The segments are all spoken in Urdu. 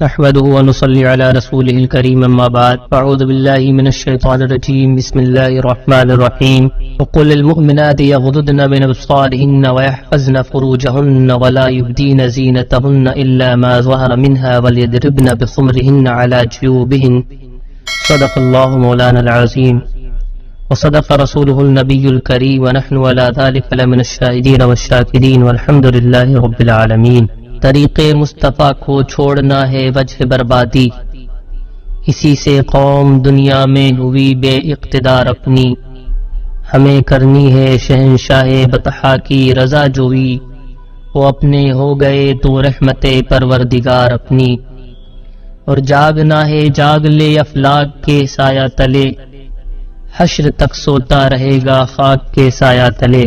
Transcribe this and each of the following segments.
نحمده ونصلي على رسوله الكريم اما بعد اعوذ بالله من الشيطان الرجيم بسم الله الرحمن الرحيم وقل للمؤمنات يغضضن من أبصارهن ويحفظن فروجهن ولا يبدين زينتهن إلا ما ظهر منها وليضربن بخمرهن على جيوبهن صدق الله مولانا العظيم وصدق رسوله النبي الكريم ونحن على ذلك لمن الشاهدين والشاكرين والحمد لله رب العالمين۔ طریق مصطفیٰ کو چھوڑنا ہے وجہ بربادی، اسی سے قوم دنیا میں ہوئی بے اقتدار اپنی، ہمیں کرنی ہے شہنشاہ بطحا کی رضا جوئی، وہ اپنے ہو گئے تو رحمت پروردگار اپنی، اور جاگنا ہے جاگ لے افلاک کے سایہ تلے، حشر تک سوتا رہے گا خاک کے سایہ تلے۔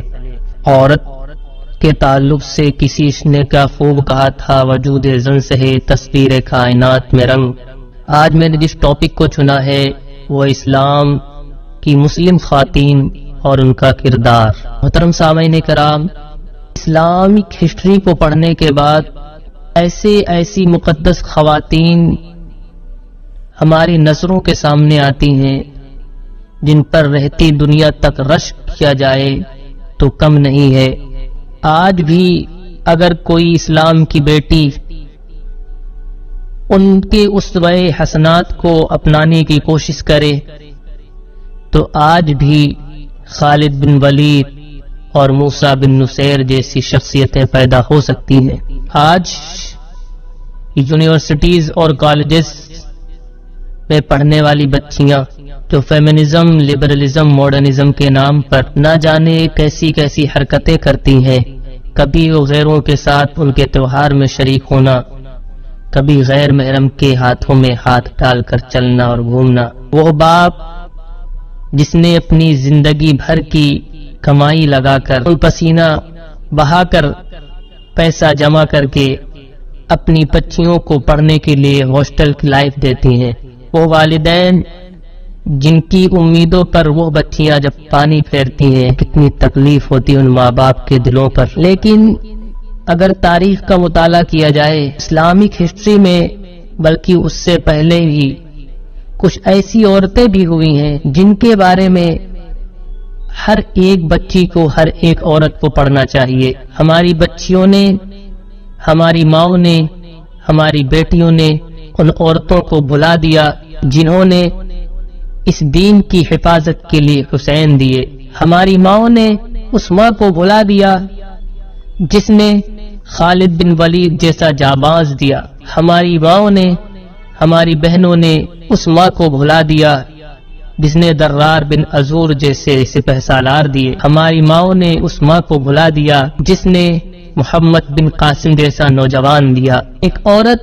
عورت کے تعلق سے کسی نے کیا خوب کہا تھا، وجود زن سے ہے تصویر کائنات میں رنگ۔ آج میں نے جس ٹاپک کو چنا ہے وہ اسلام کی مسلم خواتین اور ان کا کردار۔ محترم سامعین کرام، اسلامک ہسٹری کو پڑھنے کے بعد ایسی مقدس خواتین ہماری نظروں کے سامنے آتی ہیں جن پر رہتی دنیا تک رشک کیا جائے تو کم نہیں ہے۔ آج بھی اگر کوئی اسلام کی بیٹی ان کے اسوہ حسنات کو اپنانے کی کوشش کرے تو آج بھی خالد بن ولید اور موسیٰ بن نصیر جیسی شخصیتیں پیدا ہو سکتی ہیں۔ آج یونیورسٹیز اور کالجز میں پڑھنے والی بچیاں جو فیمنزم، لبرلزم، ماڈرنزم کے نام پر نہ جانے کیسی کیسی حرکتیں کرتی ہیں، کبھی وہ غیروں کے ساتھ ان کے تہوار میں شریک ہونا، کبھی غیر محرم کے ہاتھوں میں ہاتھ ڈال کر چلنا اور گھومنا۔ وہ باپ جس نے اپنی زندگی بھر کی کمائی لگا کر، پسینہ بہا کر، پیسہ جمع کر کے اپنی بچیوں کو پڑھنے کے لیے ہاسٹل کی لائف دیتی ہیں، وہ والدین جن کی امیدوں پر وہ بچیاں جب پانی پھیرتی ہیں، کتنی تکلیف ہوتی ہے ان ماں باپ کے دلوں پر۔ لیکن اگر تاریخ کا مطالعہ کیا جائے اسلامک ہسٹری میں، بلکہ اس سے پہلے بھی کچھ ایسی عورتیں بھی ہوئی ہیں جن کے بارے میں ہر ایک بچی کو، ہر ایک عورت کو پڑھنا چاہیے۔ ہماری بچیوں نے، ہماری ماؤں نے، ہماری بیٹیوں نے ان عورتوں کو بھلا دیا جنہوں نے اس دین کی حفاظت کے لیے حسین دیے۔ ہماری ماؤں نے اس ماں کو بھلا دیا جس نے خالد بن ولید جیسا جانباز دیا۔ ہماری ماؤں نے، ہماری بہنوں نے اس ماں کو بھلا دیا جس نے درار بن عزور جیسے سپہ سالار دیے۔ ہماری ماؤں نے اس ماں کو بھلا دیا جس نے محمد بن قاسم جیسا نوجوان دیا۔ ایک عورت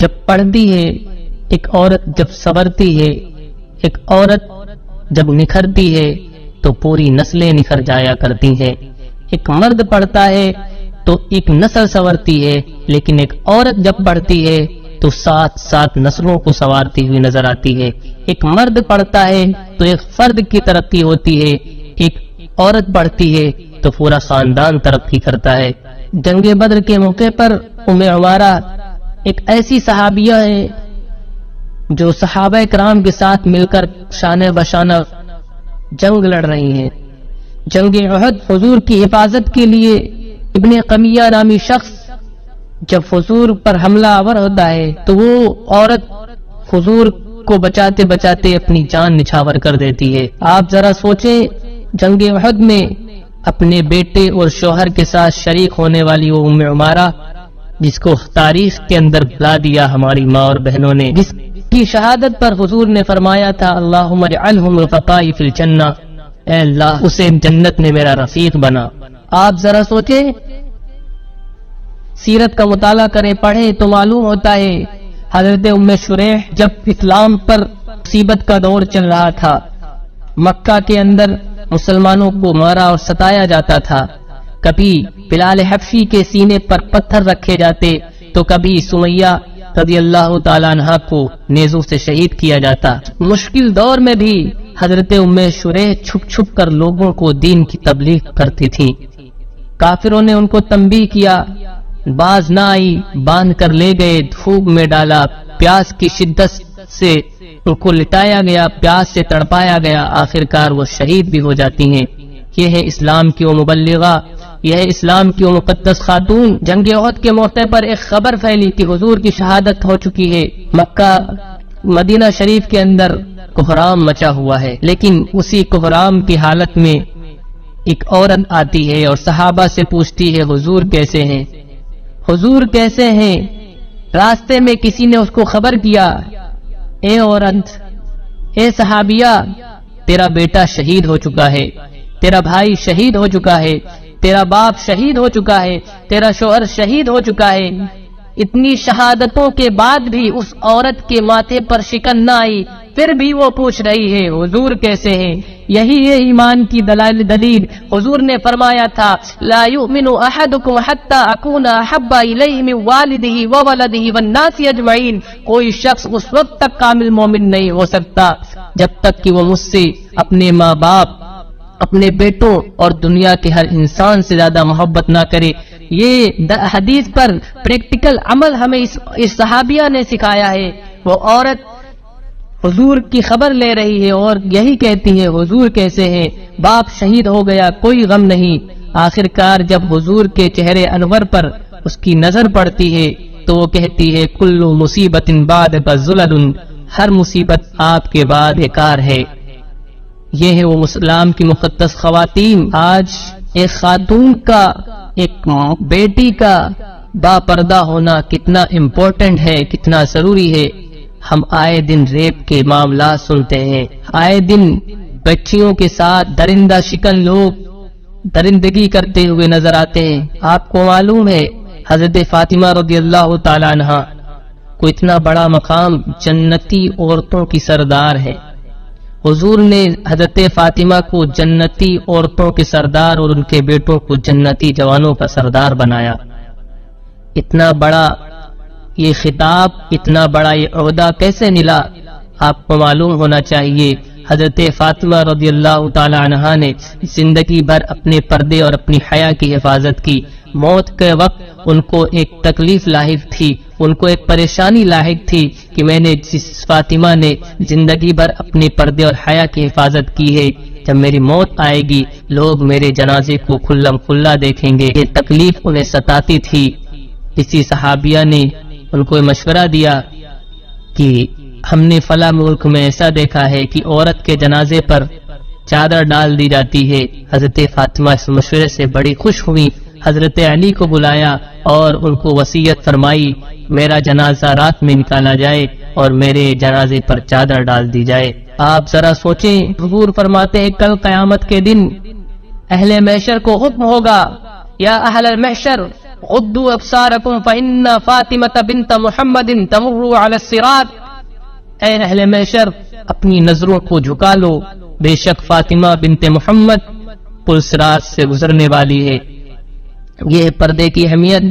جب پڑھتی ہے، ایک عورت جب صبرتی ہے، ایک عورت جب نکھرتی ہے تو پوری نسلیں نکھر جایا کرتی ہیں۔ ایک مرد پڑھتا ہے تو ایک نسل سنورتی ہے، لیکن ایک عورت جب پڑھتی ہے تو سات نسلوں کو سنوارتی ہوئی نظر آتی ہے۔ ایک مرد پڑھتا ہے تو ایک فرد کی ترقی ہوتی ہے، ایک عورت پڑھتی ہے تو پورا خاندان ترقی کرتا ہے۔ جنگ بدر کے موقع پر ام عمارہ ایک ایسی صحابیہ ہے جو صحابہ کرام کے ساتھ مل کر شانہ بشانہ جنگ لڑ رہی ہیں۔ جنگ احد، حضور کی حفاظت کے لیے ابن قمیہ نامی شخص جب حضور پر حملہ آور ہوتا ہے تو وہ عورت حضور کو بچاتے بچاتے اپنی جان نچھاور کر دیتی ہے۔ آپ ذرا سوچیں، جنگ احد میں اپنے بیٹے اور شوہر کے ساتھ شریک ہونے والی وہ ام عمارہ جس کو تاریخ کے اندر بھلا دیا ہماری ماں اور بہنوں نے، جس کی شہادت پر حضور نے فرمایا تھا اللہم اجعلہم رفقائی فی الجنہ، اے اللہ اسے جنت میں میرا رفیق بنا۔ آپ ذرا سوچیں، سیرت کا مطالعہ کریں، پڑھیں تو معلوم ہوتا ہے حضرت ام شریح جب اسلام پر مصیبت کا دور چل رہا تھا، مکہ کے اندر مسلمانوں کو مارا اور ستایا جاتا تھا، کبھی بلال حبشی کے سینے پر پتھر رکھے جاتے تو کبھی سمیہ رضی اللہ تعالیٰ عنہ کو نیزوں سے شہید کیا جاتا۔ مشکل دور میں بھی حضرت ام شریح چھپ چھپ کر لوگوں کو دین کی تبلیغ کرتی تھی۔ کافروں نے ان کو تنبیہ کیا باز نہ آئی، باندھ کر لے گئے، دھوپ میں ڈالا، پیاس کی شدت سے ان کو لٹایا گیا، پیاس سے تڑپایا گیا، آخرکار وہ شہید بھی ہو جاتی ہیں۔ یہ ہے اسلام کی وہ مبلغہ، یہ ہے اسلام کی وہ مقدس خاتون۔ جنگ احد کے موقع پر ایک خبر پھیلی کہ حضور کی شہادت ہو چکی ہے، مکہ مدینہ شریف کے اندر کوہرام مچا ہوا ہے، لیکن اسی کوہرام کی حالت میں ایک عورت آتی ہے اور صحابہ سے پوچھتی ہے حضور کیسے ہیں، حضور کیسے ہیں؟ راستے میں کسی نے اس کو خبر کیا، اے عورت، اے صحابیہ، تیرا بیٹا شہید ہو چکا ہے، تیرا بھائی شہید ہو چکا ہے، تیرا باپ شہید ہو چکا ہے، تیرا شوہر شہید ہو چکا ہے۔ اتنی شہادتوں کے بعد بھی اس عورت کے ماتھے پر شکن نہ آئی، پھر بھی وہ پوچھ رہی ہے حضور کیسے ہیں۔ یہی ہے ایمان کی دلیل۔ حضور نے فرمایا تھا لا یؤمن احدکم حتی اکون احب الیہ من والدہ وولدہ والناس اجمعین، کوئی شخص اس وقت تک کامل مومن نہیں ہو سکتا جب تک کہ وہ مجھ سے اپنے ماں باپ، اپنے بیٹوں اور دنیا کے ہر انسان سے زیادہ محبت نہ کرے۔ یہ حدیث پر پریکٹیکل عمل ہمیں اس صحابیہ نے سکھایا ہے۔ وہ عورت حضور کی خبر لے رہی ہے اور یہی کہتی ہے حضور کیسے ہیں، باپ شہید ہو گیا، کوئی غم نہیں۔ آخرکار جب حضور کے چہرے انور پر اس کی نظر پڑتی ہے تو وہ کہتی ہے کل مصیبت بعدک ذلل، ہر مصیبت آپ کے بعد بیکار ہے۔ یہ ہے وہ اسلام کی مقدس خواتین۔ آج ایک خاتون کا، ایک بیٹی کا با پردہ ہونا کتنا امپورٹنٹ ہے، کتنا ضروری ہے۔ ہم آئے دن ریپ کے معاملات سنتے ہیں، آئے دن بچیوں کے ساتھ درندہ شکن لوگ درندگی کرتے ہوئے نظر آتے ہیں۔ آپ کو معلوم ہے حضرت فاطمہ رضی اللہ تعالی عنہا کو اتنا بڑا مقام، جنتی عورتوں کی سردار ہے۔ حضور نے حضرت فاطمہ کو جنتی عورتوں کے سردار اور ان کے بیٹوں کو جنتی جوانوں کا سردار بنایا۔ اتنا بڑا یہ خطاب، اتنا بڑا یہ عہدہ کیسے ملا؟ آپ کو معلوم ہونا چاہیے حضرت فاطمہ رضی اللہ تعالی عنہا نے زندگی بھر اپنے پردے اور اپنی حیا کی حفاظت کی۔ موت کے وقت ان کو ایک تکلیف لاحق تھی، ان کو ایک پریشانی لاحق تھی کہ میں نے جس فاطمہ نے زندگی بھر اپنے پردے اور حیا کی حفاظت کی ہے، جب میری موت آئے گی لوگ میرے جنازے کو کھلم کھلا دیکھیں گے۔ یہ تکلیف انہیں ستاتی تھی۔ کسی صحابیہ نے ان کو مشورہ دیا کہ ہم نے فلاں ملک میں ایسا دیکھا ہے کہ عورت کے جنازے پر چادر ڈال دی جاتی ہے۔ حضرت فاطمہ اس مشورے سے بڑی خوش ہوئی، حضرت علی کو بلایا اور ان کو وصیت فرمائی میرا جنازہ رات میں نکالا جائے اور میرے جنازے پر چادر ڈال دی جائے۔ آپ ذرا سوچیں، حضور فرماتے ہیں کل قیامت کے دن اہل محشر کو حکم ہوگا یا اہل المحشر غضوا ابصارکم فإن فاطمة بنت محمد تمر على الصراط، اے اہل محشر اپنی نظروں کو جھکا لو، بے شک فاطمہ بنت محمد پل صراط سے گزرنے والی ہے۔ یہ پردے کی اہمیت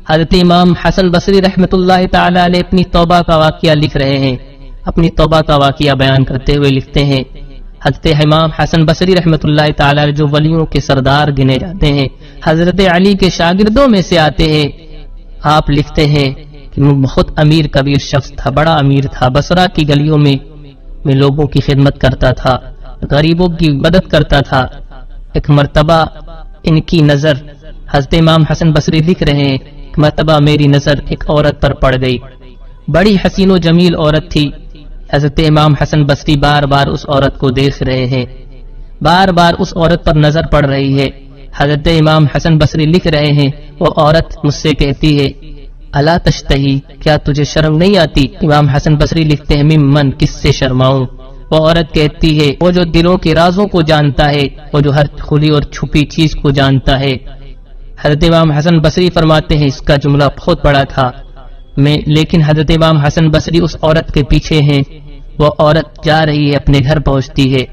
حضرت امام حسن بصری رحمۃ اللہ تعالی علیہ اپنی توبہ کا واقعہ لکھ رہے ہیں۔ اپنی توبہ کا واقعہ بیان کرتے ہوئے لکھتے ہیں حضرت امام حسن بصری رحمۃ اللہ تعالی علیہ جو ولیوں کے سردار گنے جاتے ہیں، حضرت علی کے شاگردوں میں سے آتے ہیں، آپ لکھتے ہیں کہ وہ بہت امیر کبیر شخص تھا، بڑا امیر تھا، بصرہ کی گلیوں میں لوگوں کی خدمت کرتا تھا، غریبوں کی مدد کرتا تھا۔ ایک مرتبہ ان کی نظر، حضرت امام حسن بصری لکھ رہے ہیں، ایک مرتبہ میری نظر ایک عورت پر پڑ گئی، بڑی حسین و جمیل عورت تھی۔ حضرت امام حسن بصری بار بار اس عورت کو دیکھ رہے ہیں، بار بار اس عورت پر نظر پڑ رہی ہے۔ حضرت امام حسن بصری لکھ رہے ہیں وہ عورت مجھ سے کہتی ہے الا تشتہی، کیا تجھے شرم نہیں آتی؟ امام حسن بصری لکھتے ہیں ممن، کس سے شرماؤں؟ وہ عورت کہتی ہے وہ جو دلوں کے رازوں کو جانتا ہے، وہ جو ہر کھلی اور چھپی چیز کو جانتا ہے۔ حضرت امام حسن بصری فرماتے ہیں اس کا جملہ بہت بڑا تھا، لیکن حضرت امام حسن بصری اس عورت کے پیچھے ہیں۔ وہ عورت جا رہی ہے، اپنے گھر پہنچتی ہے۔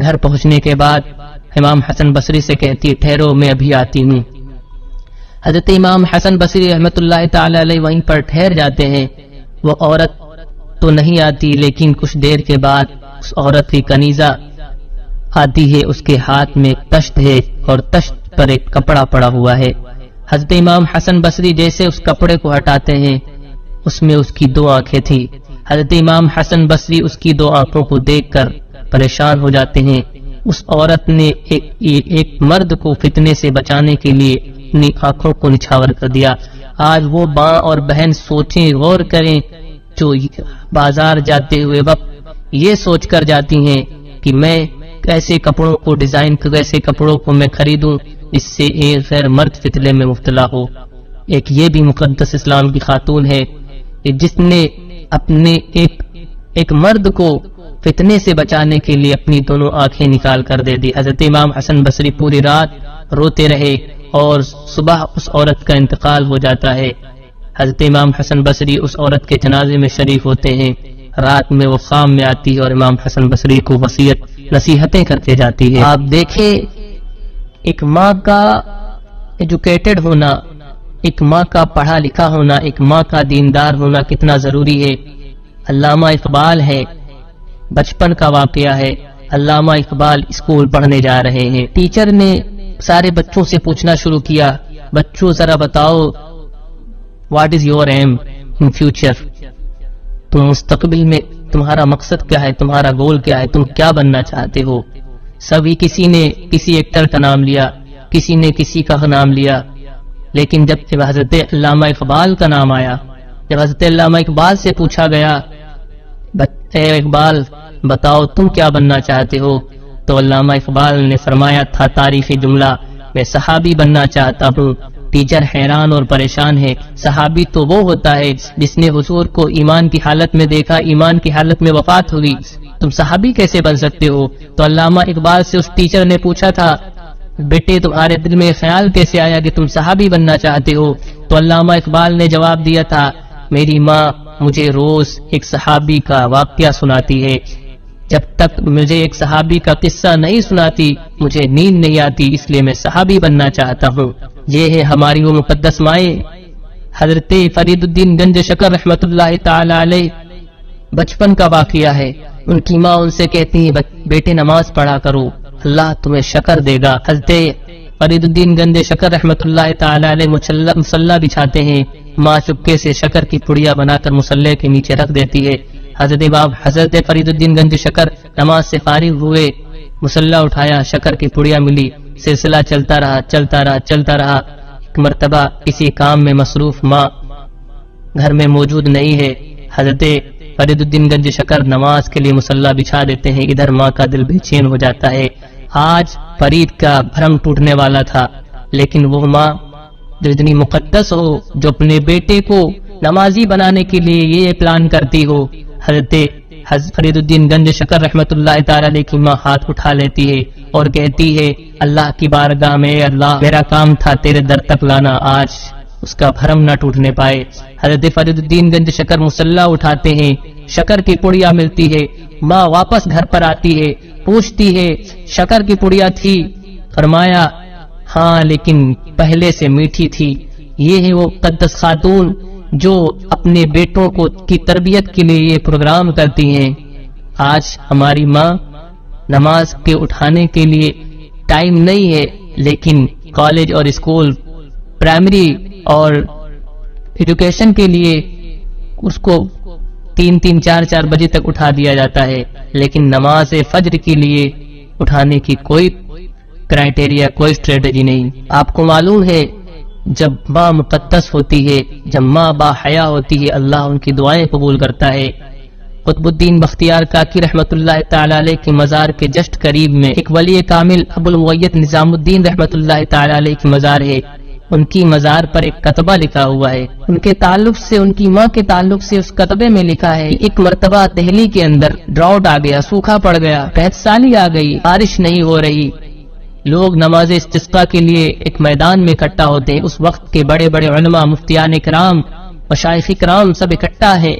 گھر پہنچنے کے بعد امام حسن بصری سے کہتی ہے ٹھہرو میں ابھی آتی ہوں۔ حضرت امام حسن بصری رحمۃ اللہ تعالی علیہ وہیں پر ٹھہر جاتے ہیں۔ وہ عورت تو نہیں آتی، لیکن کچھ دیر کے بعد اس عورت کی کنیزہ آتی ہے، اس کے ہاتھ میں ایک تشت ہے اور تشت پر ایک کپڑا پڑا ہوا ہے۔ حضرت امام حسن بصری جیسے اس کپڑے کو ہٹاتے ہیں، اس میں اس کی 2 آنکھیں تھی۔ حضرت امام حسن بصری اس کی 2 آنکھوں کو دیکھ کر پریشان ہو جاتے ہیں۔ اس عورت نے ایک مرد کو فتنے سے بچانے کے لیے اپنی آنکھوں کو نچھاور کر دیا۔ آج وہ ماں اور بہن سوچیں، غور کریں، جو بازار جاتے ہوئے وقت یہ سوچ کر جاتی ہیں کہ میں کیسے کپڑوں کو ڈیزائن، کیسے کپڑوں کو میں خریدوں اس سے ایک غیر مرد فتنے میں مبتلا ہو۔ ایک یہ بھی مقدس اسلام کی خاتون ہے کہ جس نے اپنے ایک مرد کو فتنے سے بچانے کے لیے اپنی دونوں آنکھیں نکال کر دے دی۔ حضرت امام حسن بصری پوری رات روتے رہے اور صبح اس عورت کا انتقال ہو جاتا ہے۔ حضرت امام حسن بصری اس عورت کے جنازے میں شریک ہوتے ہیں۔ رات میں وہ خام میں آتی ہے اور امام حسن بصری کو وصیت نصیحتیں کرتے جاتی ہے۔ آپ دیکھیں ایک ماں کا ایجوکیٹڈ ہونا، ایک ماں کا پڑھا لکھا ہونا، ایک ماں کا دیندار ہونا کتنا ضروری ہے۔ علامہ اقبال ہے، بچپن کا واقعہ ہے۔ علامہ اقبال اسکول پڑھنے جا رہے ہیں، ٹیچر نے سارے بچوں سے پوچھنا شروع کیا، بچوں ذرا بتاؤ what is your aim in future, تم مستقبل میں تمہارا مقصد کیا ہے، تمہارا گول کیا ہے، تم کیا بننا چاہتے ہو؟ سبھی کسی نے کسی ایکٹر کا نام لیا، کسی نے کسی کا نام لیا، لیکن جب حضرت علامہ اقبال کا نام آیا، جب حضرت علامہ اقبال سے پوچھا گیا اے اقبال بتاؤ تم کیا بننا چاہتے ہو، تو علامہ اقبال نے فرمایا تھا تاریخی جملہ، میں صحابی بننا چاہتا ہوں۔ ٹیچر حیران اور پریشان ہے۔ صحابی تو وہ ہوتا ہے جس نے حضور کو ایمان کی حالت میں دیکھا، ایمان کی حالت میں وفات ہوگی، تم صحابی کیسے بن سکتے ہو؟ تو علامہ اقبال سے اس ٹیچر نے پوچھا تھا بیٹے تمہارے دل میں خیال کیسے آیا کہ تم صحابی بننا چاہتے ہو؟ تو علامہ اقبال نے جواب دیا تھا میری ماں مجھے روز ایک صحابی کا واقعہ سناتی ہے، جب تک مجھے ایک صحابی کا قصہ نہیں سناتی مجھے نیند نہیں آتی، اس لیے میں صحابی بننا چاہتا ہوں۔ یہ ہے ہماری وہ مقدس مائیں۔ حضرت فرید الدین گنج شکر رحمت اللہ تعالی علیہ بچپن کا واقعہ ہے۔ ان کی ماں ان سے کہتی ہے بیٹے نماز پڑھا کرو، اللہ تمہیں شکر دے گا۔ حضرت فرید الدین گنج شکر رحمت اللہ تعالی علیہ مصلی بچھاتے ہیں، ماں چپکے سے شکر کی پڑیا بنا کر مصلی کے نیچے رکھ دیتی ہے۔ حضرت فرید الدین گنج شکر نماز سے فارغ ہوئے، مصلی اٹھایا، شکر کی پڑیا ملی، سلسلہ چلتا رہا۔ ایک مرتبہ کسی کام میں مصروف ماں گھر میں موجود نہیں ہے، حضرت فرید الدین گنج شکر نماز کے لیے مصلی بچھا دیتے ہیں، ادھر ماں کا دل بے چین ہو جاتا ہے۔ آج فرید کا بھرم ٹوٹنے والا تھا، لیکن وہ ماں جو اتنی مقدس ہو، جو اپنے بیٹے کو نمازی بنانے کے لیے یہ پلان کرتی ہو، حضرت فرید الدین گنج شکر رحمت اللہ تعالی علیہ کی ماں ہاتھ اٹھا لیتی ہے اور کہتی ہے اللہ کی بارگاہ میں اللہ میرا کام تھا تیرے در تک لانا، آج اس کا بھرم نہ ٹوٹنے پائے۔ حضرت فرید الدین گنج شکر مصلی اٹھاتے ہیں، شکر کی پڑیا ملتی ہے، ماں واپس گھر پر آتی ہے، پوچھتی ہے شکر کی پڑیا تھی؟ فرمایا ہاں لیکن پہلے سے میٹھی تھی۔ یہ ہے وہ مقدس خاتون جو اپنے بیٹوں کو کی تربیت کے لیے یہ پروگرام کرتی ہیں۔ آج ہماری ماں نماز کے اٹھانے کے لیے ٹائم نہیں ہے، لیکن کالج اور اسکول پرائمری اور ایجوکیشن کے لیے اس کو 3-4 بجے تک اٹھا دیا جاتا ہے، لیکن نماز فجر کے لیے اٹھانے کی کوئی کرائٹیریا، کوئی اسٹریٹجی نہیں۔ آپ کو معلوم ہے جب ماں مقدس ہوتی ہے، جب ماں با حیا ہوتی ہے، اللہ ان کی دعائیں قبول کرتا ہے۔ قطب الدین بختیار کاکی رحمت اللہ تعالی علیہ کے مزار کے جسٹ قریب میں ایک ولی کامل ابو المعید نظام الدین رحمت اللہ تعالی علیہ کی مزار ہے۔ ان کی مزار پر ایک کتبہ لکھا ہوا ہے، ان کے تعلق سے، ان کی ماں کے تعلق سے اس کتبے میں لکھا ہے ایک مرتبہ دہلی کے اندر ڈراؤٹ آ گیا، سوکھا پڑ گیا، قحط سالی آ گئی، بارش نہیں ہو رہی، لوگ نماز استسقاء کے لیے ایک میدان میں اکٹھا ہوتے ہیں۔ اس وقت کے بڑے بڑے علماء، مفتیان کرام، مشائخ کرام سب اکٹھا ہے،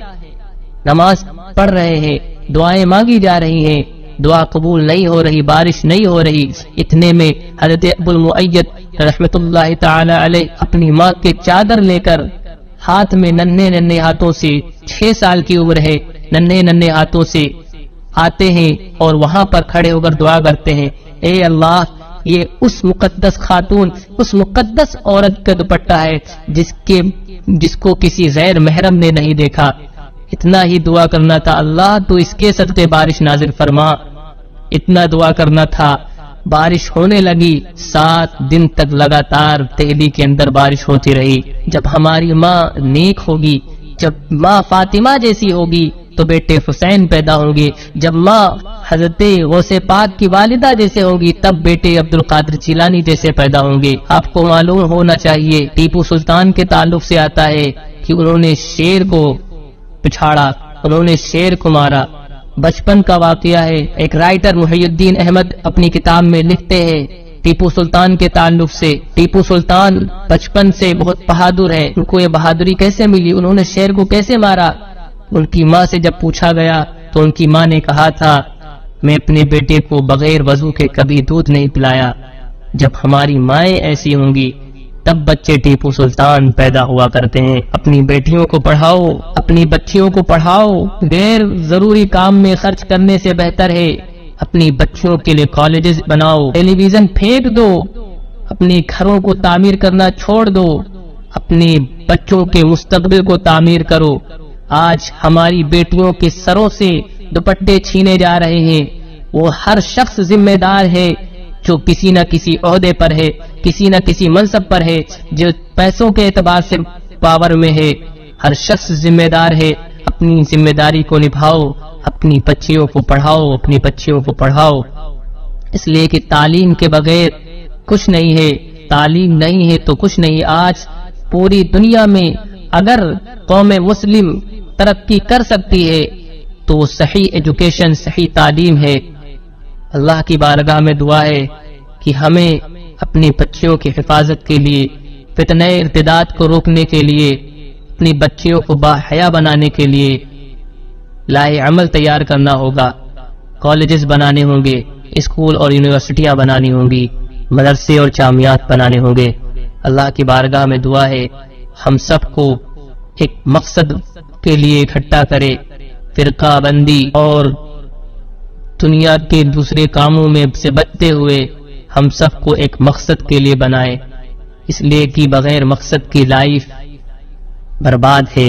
نماز پڑھ رہے ہیں، دعائیں مانگی جا رہی ہیں، دعا قبول نہیں ہو رہی، بارش نہیں ہو رہی۔ اتنے میں حضرت ابو المعید رحمت اللہ تعالی علیہ اپنی ماں کے چادر لے کر ہاتھ میں ننھے ہاتھوں سے، 6 سال کی عمر ہے، ننھے ہاتھوں سے آتے ہیں اور وہاں پر کھڑے ہو کر دعا کرتے ہیں اے اللہ یہ اس مقدس خاتون، اس مقدس عورت کا دوپٹہ ہے جس کو کسی غیر محرم نے نہیں دیکھا۔ اتنا ہی دعا کرنا تھا، اللہ تو اس کے صدقے بارش نازل فرما۔ اتنا دعا کرنا تھا، بارش ہونے لگی۔ 7 دن تک لگاتار دہلی کے اندر بارش ہوتی رہی۔ جب ہماری ماں نیک ہوگی، جب ماں فاطمہ جیسی ہوگی تو بیٹے حسین پیدا ہوں گے، جب ماں حضرت غوث پاک کی والدہ جیسے ہوگی تب بیٹے عبد القادر جیلانی جیسے پیدا ہوں گے۔ آپ کو معلوم ہونا چاہیے، ٹیپو سلطان کے تعلق سے آتا ہے کہ انہوں نے شیر کو پچھاڑا، انہوں نے شیر کو مارا۔ بچپن کا واقعہ ہے، ایک رائٹر محی الدین احمد اپنی کتاب میں لکھتے ہیں ٹیپو سلطان کے تعلق سے، ٹیپو سلطان بچپن سے بہت بہادر ہے، ان کو یہ بہادری کیسے ملی، انہوں نے شیر کو کیسے مارا؟ ان کی ماں سے جب پوچھا گیا تو ان کی ماں نے کہا تھا، میں اپنے بیٹے کو بغیر وضو کے کبھی دودھ نہیں پلایا۔ جب ہماری مائیں ایسی ہوں گی تب بچے ٹیپو سلطان پیدا ہوا کرتے ہیں۔ اپنی بیٹیوں کو پڑھاؤ، اپنی بچیوں کو پڑھاؤ، غیر ضروری کام میں خرچ کرنے سے بہتر ہے اپنی بچیوں کے لیے کالجز بناؤ۔ ٹیلی ویژن پھینک دو، اپنے گھروں کو تعمیر کرنا چھوڑ دو، اپنے بچوں کے مستقبل کو تعمیر کرو۔ آج ہماری بیٹیوں کے سروں سے دوپٹے چھینے جا رہے ہیں، وہ ہر شخص ذمہ دار ہے جو کسی نہ کسی عہدے پر ہے، کسی نہ کسی منصب پر ہے، جو پیسوں کے اعتبار سے پاور میں ہے۔ ہر شخص ذمہ دار ہے، اپنی ذمہ داری کو نبھاؤ، اپنی بچیوں کو پڑھاؤ، اپنی بچیوں کو پڑھاؤ۔ اس لیے کہ تعلیم کے بغیر کچھ نہیں ہے، تعلیم نہیں ہے تو کچھ نہیں۔ آج پوری دنیا میں اگر قوم مسلم ترقی کر سکتی ہے تو صحیح ایجوکیشن، صحیح تعلیم ہے۔ اللہ کی بارگاہ میں دعا ہے کہ ہمیں اپنی بچیوں کی حفاظت کے لیے، فتنہ ارتداد کو روکنے کے لیے، اپنی بچیوں کو باحیا بنانے کے لیے لائحہ عمل تیار کرنا ہوگا۔ کالجز بنانے ہوں گے، اسکول اور یونیورسٹیاں بنانی ہوں گی، مدرسے اور جامعات بنانے ہوں گے۔ اللہ کی بارگاہ میں دعا ہے ہم سب کو ایک مقصد کے لیے اکٹھا کرے، فرقہ بندی اور دنیا کے دوسرے کاموں میں سے بچتے ہوئے ہم سب کو ایک مقصد کے لیے بنائے، اس لیے کہ بغیر مقصد کی لائف برباد ہے۔